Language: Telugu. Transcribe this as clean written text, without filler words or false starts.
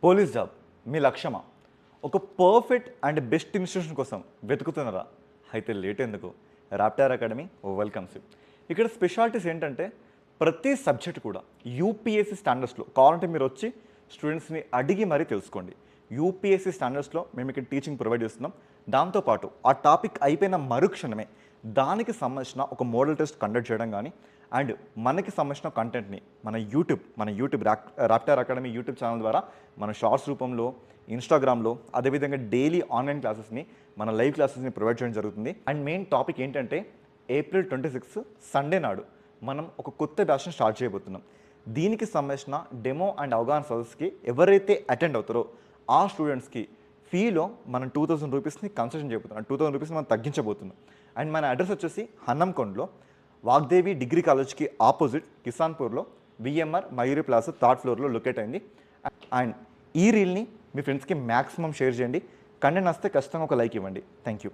పోలీస్ జాబ్ మీ లక్ష్యమా? ఒక పర్ఫెక్ట్ అండ్ బెస్ట్ ఇన్స్టిట్యూషన్ కోసం వెతుకుతున్నారా? అయితే లేట్ ఎందుకు? రాప్టార్ అకాడమీ వెల్కమ్స్ యూ. ఇక్కడ స్పెషాలిటీస్ ఏంటంటే ప్రతి సబ్జెక్ట్ కూడా యూపీఎస్సీ స్టాండర్డ్స్లో కావాలంటే మీరు వచ్చి స్టూడెంట్స్ని అడిగి మరీ తెలుసుకోండి. యూపీఎస్సీ స్టాండర్డ్స్లో మేము ఇక్కడ టీచింగ్ ప్రొవైడ్ చేస్తున్నాం. దాంతోపాటు ఆ టాపిక్ అయిపోయిన మరుక్షణమే దానికి సంబంధించిన ఒక మోడల్ టెస్ట్ కండక్ట్ చేయడం కానీ అండ్ మనకి సంబంధించిన కంటెంట్ని మన యూట్యూబ్ రాప్టార్ అకాడమీ యూట్యూబ్ ఛానల్ ద్వారా మన షార్ట్స్ రూపంలో ఇన్స్టాగ్రామ్లో అదేవిధంగా డైలీ ఆన్లైన్ క్లాసెస్ని మన లైవ్ క్లాసెస్ని ప్రొవైడ్ చేయడం జరుగుతుంది. అండ్ మెయిన్ టాపిక్ ఏంటంటే April 26 సండే నాడు మనం ఒక కొత్త బ్యాచ్ని స్టార్ట్ చేయబోతున్నాం. దీనికి సంబంధించిన డెమో అండ్ అవగాహన సదస్సుకి ఎవరైతే అటెండ్ అవుతారో ఆ స్టూడెంట్స్కి ఫీలో మనం 2000 రూపీస్ని కన్సెషన్ చేయబోతున్నాం. 2000 రూపీస్ని మనం తగ్గించబోతున్నాం. అండ్ మన అడ్రస్ వచ్చేసి హన్నంకొండలో వాగ్దేవి డిగ్రీ కాలేజ్కి ఆపోజిట్ కిసాన్పూర్లో విఎంఆర్ మయూరి ప్లాజా థర్డ్ ఫ్లోర్లో లొకేట్ అయింది. అండ్ ఈ రీల్ని మీ ఫ్రెండ్స్కి మ్యాక్సిమం షేర్ చేయండి. కంటెంట్ వస్తే ఖచ్చితంగా ఒక లైక్ ఇవ్వండి. Thank you.